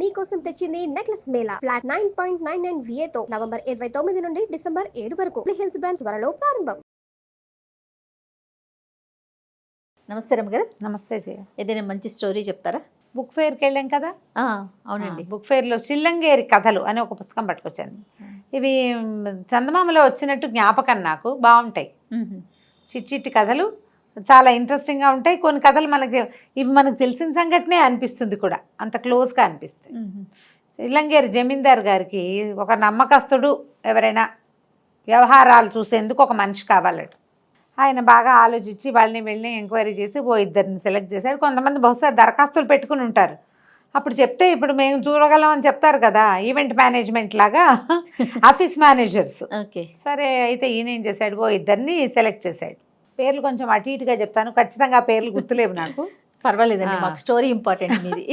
మీకోసం తెచ్చింది necklace Mela flat 9.99 VA తో నవంబర్ 29 నుండి డిసెంబర్ 7 వరకు హిల్స్ బ్రాంచ్ త్వరలో ప్రారంభం. నమస్తే రమ్మగారు. నమస్తే జయ. ఏదైనా మంచి స్టోరీ చెప్తారా? బుక్ ఫెయిర్కి వెళ్ళాం కదా. అవునండి. బుక్ ఫెయిర్లో సిల్లంగేరి కథలు అని ఒక పుస్తకం పట్టుకొచ్చాను. ఇవి చందమామలో వచ్చినట్టు జ్ఞాపకం నాకు బాగుంటాయి. చిట్టి కథలు చాలా ఇంట్రెస్టింగ్గా ఉంటాయి. కొన్ని కథలు ఇవి మనకు తెలిసిన సంఘటనే అనిపిస్తుంది కూడా, అంత క్లోజ్గా అనిపిస్తాయి. సిల్లంగేరి జమీందార్ గారికి ఒక నమ్మకస్తుడు, ఎవరైనా వ్యవహారాలు చూసేందుకు ఒక మనిషి కావాలట. ఆయన బాగా ఆలోచించి వాళ్ళని వెళ్ళి ఎంక్వైరీ చేసి ఇద్దరిని సెలెక్ట్ చేశాడు. కొంతమంది బహుశా దరఖాస్తులు పెట్టుకుని ఉంటారు. అప్పుడు చెప్తే ఇప్పుడు మేము చూడగలం అని చెప్తారు కదా, ఈవెంట్ మేనేజ్మెంట్ లాగా ఆఫీస్ మేనేజర్స్. ఓకే, సరే అయితే ఈయన ఏం చేశాడు, ఇద్దరిని సెలెక్ట్ చేశాడు. పేర్లు కొంచెం అటు ఇటుగా చెప్తాను, ఖచ్చితంగా పేర్లు గుర్తులేవు నాకు. పర్వాలేదండి, మాకు స్టోరీ ఇంపార్టెంట్ మీది.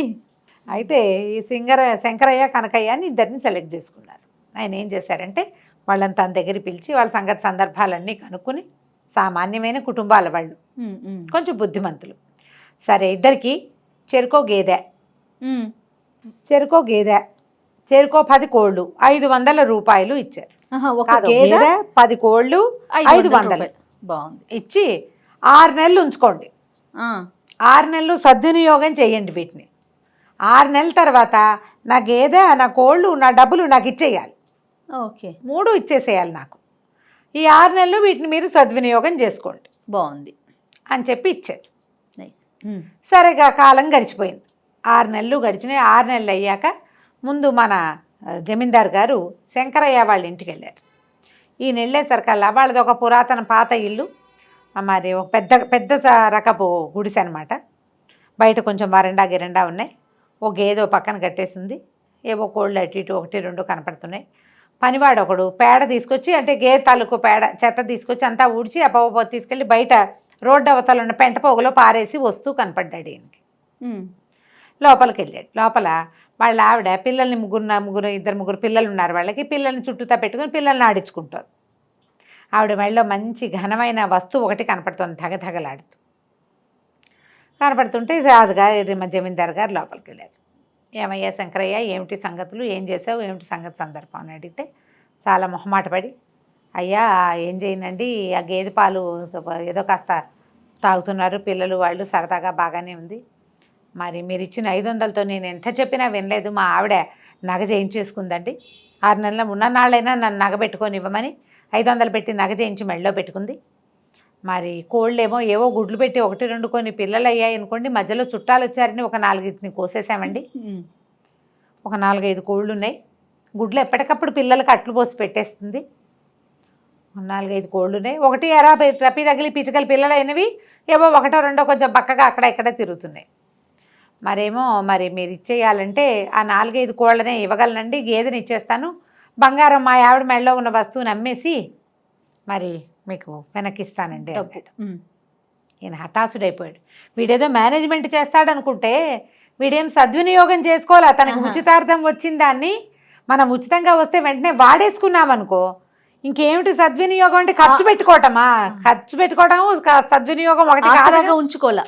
అయితే ఈ శంకరయ్య కనకయ్య అని ఇద్దరిని సెలెక్ట్ చేసుకున్నారు. ఆయన ఏం చేశారంటే వాళ్ళని తన దగ్గర పిలిచి వాళ్ళ సందర్భాలన్నీ కనుక్కొని, సామాన్యమైన కుటుంబాల వాళ్ళు, కొంచెం బుద్ధిమంతులు. సరే ఇద్దరికి చెరుకో గేదె, చెరుకో 10 కోళ్ళు 500 రూపాయలు ఇచ్చారు. 10 కోళ్ళు 500 బాగుంది ఇచ్చి 6 నెలలు ఉంచుకోండి. 6 నెలలు సద్వినియోగం చేయండి వీటిని. 6 నెలల తర్వాత నా గేదె, నా కోళ్ళు, నా డబ్బులు నాకు ఇచ్చేయాలి. ఓకే, 3 ఇచ్చేసేయాలి నాకు. ఈ 6 నెలలు వీటిని మీరు సద్వినియోగం చేసుకోండి. బాగుంది అని చెప్పి ఇచ్చారు. నైస్. సరేగా కాలం గడిచిపోయింది. 6 నెలలు గడిచినాయి. 6 నెలలు అయ్యాక ముందు మన జమీందార్ గారు శంకరయ్య వాళ్ళ ఇంటికి వెళ్ళారు. ఈయన వెళ్ళేసరికల్లా వాళ్ళది ఒక పురాతన పాత ఇల్లు, మరి ఒక పెద్ద రకపు గుడిసె అనమాట. బయట కొంచెం గిరండా ఉన్నాయి. ఓ గేదె పక్కన కట్టేసింది. ఏవో కోళ్ళు అటు ఇటు 1-2 కనపడుతున్నాయి. పనివాడు ఒకడు పేడ తీసుకొచ్చి, అంటే గేదె తాలూకు పేడ చెత్త తీసుకొచ్చి అంతా ఊడ్చి అప్ప తీసుకెళ్ళి బయట రోడ్డు అవతల ఉన్న పెంట పోగులో పారేసి వస్తూ కనపడ్డాడు ఈయనకి. లోపలికి వెళ్ళాడు. లోపల వాళ్ళ ఆవిడ పిల్లల్ని ముగ్గురు పిల్లలు ఉన్నారు వాళ్ళకి. పిల్లల్ని చుట్టూతా పెట్టుకుని పిల్లల్ని ఆడించుకుంటారు. ఆవిడ మెడలో మంచి ఘనమైన వస్తువు ఒకటి కనపడుతుంది, ధగధగలాడుతూ కనపడుతుంటే రాజుగా జమీందార్ గారు లోపలికి వెళ్ళారు. ఏమయ్యా శంకరయ్య, ఏమిటి సంగతులు, ఏం చేసావు, ఏమిటి సందర్భం అని అడిగితే చాలా మొహమాట పడి, అయ్యా ఏం చేయనండి, ఆ గేదె పాలు ఏదో కాస్త తాగుతున్నారు పిల్లలు, వాళ్ళు సరదాగా బాగానే ఉంది. మరి మీరు ఇచ్చిన 500తో నేను ఎంత చెప్పినా వినలేదు. మా ఆవిడ నగ చేయించేసుకుందండి. 6 నెలల ఉన్ననాళ్ళైనా నన్ను నగ పెట్టుకొని ఇవ్వమని 500 పెట్టి నగ చేయించి మెడలో పెట్టుకుంది. మరి కోళ్ళేమో ఏవో గుడ్లు పెట్టి 1-2 కొన్ని పిల్లలు అయ్యాయి అనుకోండి. మధ్యలో చుట్టాలు వచ్చారని ఒక 4 కోసేసామండి. ఒక 4-5 కోళ్ళు ఉన్నాయి. గుడ్లు ఎప్పటికప్పుడు పిల్లలకి అట్లు పోసి పెట్టేస్తుంది. 4-5 కోళ్ళు ఉన్నాయి. ఒకటి తప్పి తగిలి పిచ్చుకలు పిల్లలు అయినవి ఏవో 1-2 కొంచెం బక్కగా అక్కడ ఇక్కడ తిరుగుతున్నాయి. మరి మీరు ఇచ్చేయాలంటే ఆ 4-5 కోళ్ళనే ఇవ్వగలనండి, గేదెని ఇచ్చేస్తాను. బంగారం మా ఆవిడ మెడలో ఉన్న వస్తువుని అమ్మేసి మరి మీకు వెనక్కిస్తానండి అన్నాడు. ఈయన హతాశుడైపోయాడు. వీడేదో మేనేజ్మెంట్ చేస్తాడనుకుంటే వీడేం సద్వినియోగం చేసుకోవాలా? తనకు ఉచితార్థం వచ్చిన దాన్ని మనం ఉచితంగా వస్తే వెంటనే వాడేసుకున్నామనుకో, ఇంకేమిటి సద్వినియోగం అంటే ఖర్చు పెట్టుకోవటమా? ఖర్చు పెట్టుకోవటం సద్వినియోగం ఒకటి ఉంచుకోవాలా,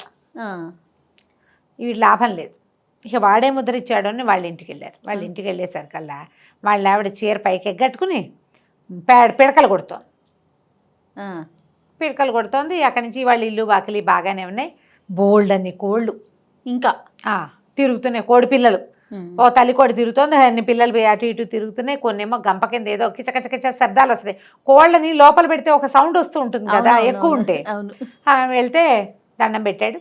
వీటి లాభం లేదు. ఇక వాడే ముద్ర ఇచ్చాడు అని వాళ్ళ ఇంటికి వెళ్ళారు. వాళ్ళ ఇంటికి వెళ్ళేసరికల్లా వాళ్ళ ఆవిడ చీర పైకి ఎగ్గట్టుకుని పిడకలు కొడుతోంది. అక్కడి నుంచి వాళ్ళ ఇల్లు వాకిలి బాగానే ఉన్నాయి. బోల్డ్ అన్ని కోళ్ళు ఇంకా తిరుగుతున్నాయి. కోడి పిల్లలు, ఓ తల్లి కోడి తిరుగుతోంది, అన్ని పిల్లలు అటు ఇటు తిరుగుతున్నాయి. కొన్నేమో గంప కింద ఏదో కిచకచకిచ శబ్దాలు వస్తున్నాయి. కోళ్ళని లోపల పెడితే ఒక సౌండ్ వస్తూ ఉంటుంది కదా ఎక్కువ ఉంటే. వెళ్తే దండం పెట్టాడు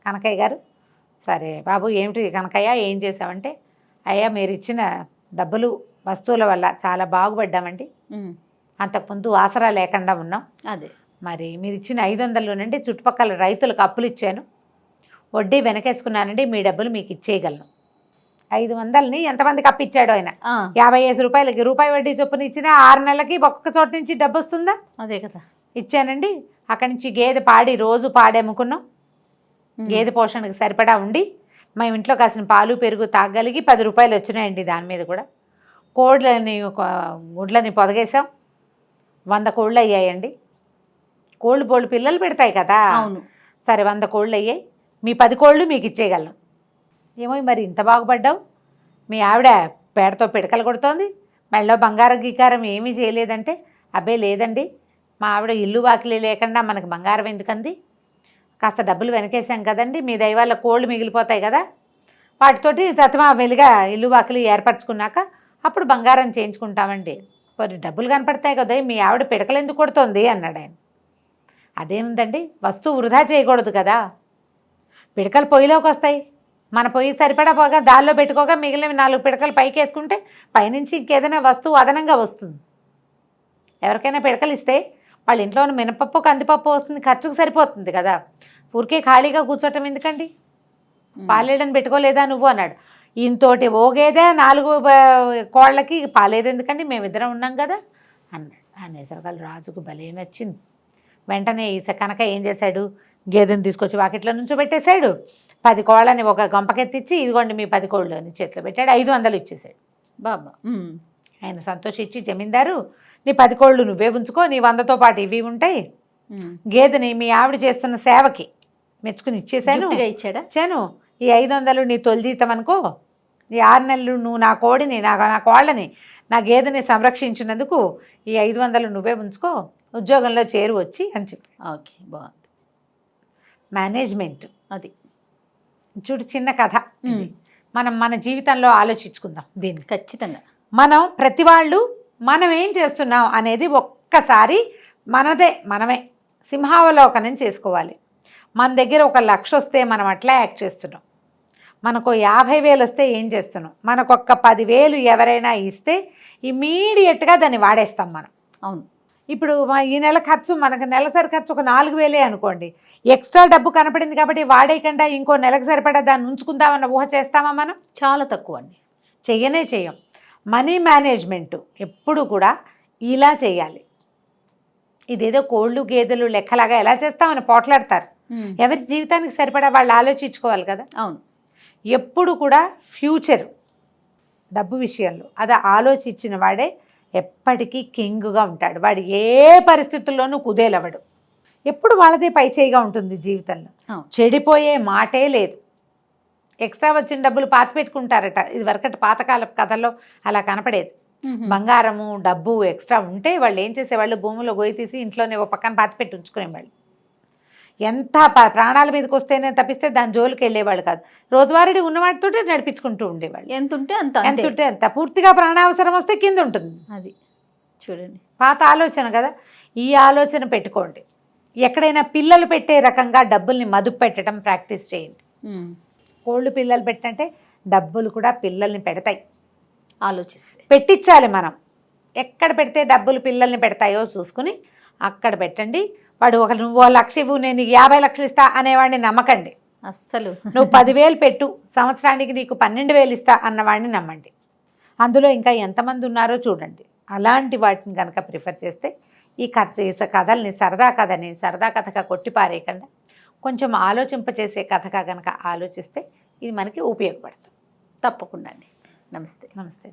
కనకయ్య గారు. సరే బాబు, ఏమిటి కనకయ్య, ఏం చేసావంటే, అయ్యా మీరు ఇచ్చిన డబ్బులు వస్తువుల వల్ల చాలా బాగుపడ్డామండి. అంతకుముందు ఆసరా లేకుండా ఉన్నాం. అదే మరి మీరు ఇచ్చిన 500 నుండి చుట్టుపక్కల రైతులకు అప్పులు ఇచ్చాను, వడ్డీ వెనకేసుకున్నానండి, మీ డబ్బులు మీకు ఇచ్చేయగలను. 500ని ఎంతమందికి అప్పిచ్చాడు ఆయన? 50 రూపాయలకి రూపాయి వడ్డీ చొప్పున ఇచ్చిన 6 నెలలకి ఒక్కొక్క చోట నుంచి డబ్బు వస్తుందా? అదే కదా. ఇచ్చానండి. అక్కడి నుంచి గేదె రోజు పాడేముకున్నాం. గేదె పోషణకు సరిపడా ఉండి మేము ఇంట్లో కాసిన పాలు పెరుగు తాగలిగి 10 రూపాయలు వచ్చినాయండి. దాని మీద కూడా గుడ్లని పొదగేసాం. 100 కోళ్ళు అయ్యాయండి. కోళ్ళు పిల్లలు పెడతాయి కదా. అవును. సరే 100 కోళ్ళు అయ్యాయి. మీ 10 కోళ్ళు మీకు ఇచ్చేయగలను. ఏమో మరి ఇంత బాగుపడ్డావు, మీ ఆవిడ పేడతో పిడకలు కొడుతోంది, మెళ్ళో బంగారం గీకారం ఏమీ చేయలేదంటే, అబ్బే లేదండి మా ఆవిడ ఇల్లు వాకిలి లేకుండా మనకు బంగారం ఎందుకంది, కాస్త డబ్బులు వెనకేసాం కదండి, మీ దయ వల్ల కోళ్ళు మిగిలిపోతాయి కదా, వాటితోటి తతమా వెలుగా ఇల్లు వాకిలి ఏర్పరచుకున్నాక అప్పుడు బంగారం చేయించుకుంటామండి, మరి డబ్బులు కనపడతాయి కదా, మీ ఆవిడ పిడకలు ఎందుకు కొడుతోంది అన్నాడు ఆయన. అదేముందండి, వస్తువు వృధా చేయకూడదు కదా, పిడకలు పొయ్యిలోకి వస్తాయి, మన పొయ్యి సరిపడా పోగా దానిలో పెట్టుకోగా మిగిలిన 4 పిడకలు పైకి వేసుకుంటే పైనుంచి ఇంకేదైనా వస్తువు అదనంగా వస్తుంది. ఎవరికైనా పిడకలు ఇస్తే వాళ్ళ ఇంట్లో ఉన్న మినపప్పు కందిపప్పు వస్తుంది, ఖర్చుకు సరిపోతుంది కదా, ఊరికే ఖాళీగా కూర్చోటం ఎందుకండి, పాలేడని పెట్టుకోలేదా నువ్వు అన్నాడు. ఈయనతోటి ఓగేదే 4 కోళ్ళకి పాలేదు ఎందుకండి, మేమిద్దరం ఉన్నాం కదా అన్నాడు. అనేసరికి రాజుకు భలే నచ్చింది. వెంటనే కనుక ఏం చేశాడు, గేదెని తీసుకొచ్చి వాకిట్లో నుంచో పెట్టేశాడు, 10 కోళ్ళని ఒక గంపకెత్తిచ్చి ఇదిగోండి మీ 10 కోళ్ళు అని చేతిలో పెట్టాడు, 500 ఇచ్చేశాడు. బాబా ఆయన సంతోషించి, జమీందారు నీ 10 కోళ్ళు నువ్వే ఉంచుకో, నీ 100తో పాటు ఇవి ఉంటాయి, గేదెని మీ ఆవిడ చేస్తున్న సేవకి మెచ్చుకుని ఇచ్చేసాను ఇచ్చాను, ఈ 500 నీ తొలి జీతం అనుకో, ఈ 6 నెలలు నువ్వు నా కోడిని నా కోళ్ళని నా గేదెని సంరక్షించినందుకు ఈ 500 నువ్వే ఉంచుకో, ఉద్యోగంలో చేరు వచ్చి అని చెప్పి. ఓకే, బాగుంది. మేనేజ్మెంట్ అది చూడు, చిన్న కథ. మనం మన జీవితంలో ఆలోచించుకుందాం దీన్ని. ఖచ్చితంగా మనం ప్రతి వాళ్ళు మనం ఏం చేస్తున్నాం అనేది ఒక్కసారి మనమే సింహావలోకనం చేసుకోవాలి. మన దగ్గర 1,00,000 వస్తే మనం అట్లా యాక్ట్ చేస్తున్నాం, మనకు 50,000 వస్తే ఏం చేస్తున్నాం, మనకు 10,000 ఎవరైనా ఇస్తే ఇమీడియట్గా దాన్ని వాడేస్తాం మనం. అవును, ఇప్పుడు ఈ నెల ఖర్చు మనకు నెలసరి ఖర్చు ఒక 4,000 అనుకోండి, ఎక్స్ట్రా డబ్బు కనపడింది కాబట్టి వాడేయకుండా ఇంకో నెలకు సరిపడా దాన్ని ఉంచుకుందామన్న ఊహ చేస్తామా మనం? చాలా తక్కువ అండి, చెయ్యం. మనీ మేనేజ్మెంట్ ఎప్పుడు కూడా ఇలా చేయాలి. ఇదేదో కోళ్ళు గేదెలు లెక్కలాగా ఎలా చేస్తామని పోట్లాడతారు. ఎవరి జీవితానికి సరిపడా వాళ్ళు ఆలోచించుకోవాలి కదా. అవును, ఎప్పుడు కూడా ఫ్యూచర్ డబ్బు విషయంలో అది ఆలోచించిన వాడే ఎప్పటికీ కింగ్గా ఉంటాడు. వాడు ఏ పరిస్థితుల్లోనూ కుదేలవడు. ఎప్పుడు వాళ్ళదే పై చేయిగా ఉంటుంది జీవితంలో. చెడిపోయే మాటే లేదు. ఎక్స్ట్రా వచ్చిన డబ్బులు పాతి పెట్టుకుంటారట. ఇది వరకటి పాతకాల కథల్లో అలా కనపడేది. బంగారము డబ్బు ఎక్స్ట్రా ఉంటే వాళ్ళు ఏం చేసేవాళ్ళు, భూమిలో గొయ్యి తీసి ఇంట్లోనే ఒక పక్కన పాతి పెట్టి ఉంచుకునేవాళ్ళు. ఎంత ప్రాణాల మీదకి వస్తేనే తప్పిస్తే దాని జోలికి వెళ్ళేవాళ్ళు కాదు. రోజువారీ ఉన్నవాటితో నడిపించుకుంటూ ఉండేవాళ్ళు. ఎంతుంటే అంత పూర్తిగా ప్రాణావసరం వస్తే కింద ఉంటుంది. అది చూడండి, పాత ఆలోచన కదా. ఈ ఆలోచన పెట్టుకోండి. ఎక్కడైనా పిల్లలు పెట్టే రకంగా డబ్బుల్ని మదుపు పెట్టడం ప్రాక్టీస్ చేయండి. కోళ్ళు పిల్లలు పెట్టంటే డబ్బులు కూడా పిల్లల్ని పెడతాయి. ఆలోచిస్తే పెట్టించాలి మనం. ఎక్కడ పెడితే డబ్బులు పిల్లల్ని పెడతాయో చూసుకుని అక్కడ పెట్టండి. వాడు నువ్వు 1,00,000 ఇవ్వు నేను 50,00,000 ఇస్తా అనేవాడిని నమ్మకండి. అస్సలు. నువ్వు 10,000 పెట్టు సంవత్సరానికి నీకు 12,000 ఇస్తా అన్నవాడిని నమ్మండి. అందులో ఇంకా ఎంతమంది ఉన్నారో చూడండి. అలాంటి వాటిని కనుక ప్రిఫర్ చేస్తే ఈ కథల్ని సరదా కథగా కొట్టిపారేయకుండా కొంచెం ఆలోచింపచేసే కథగా కనుక ఆలోచిస్తే ఇది మనకి ఉపయోగపడుతుంది. తప్పకుండా అండి. నమస్తే. నమస్తే.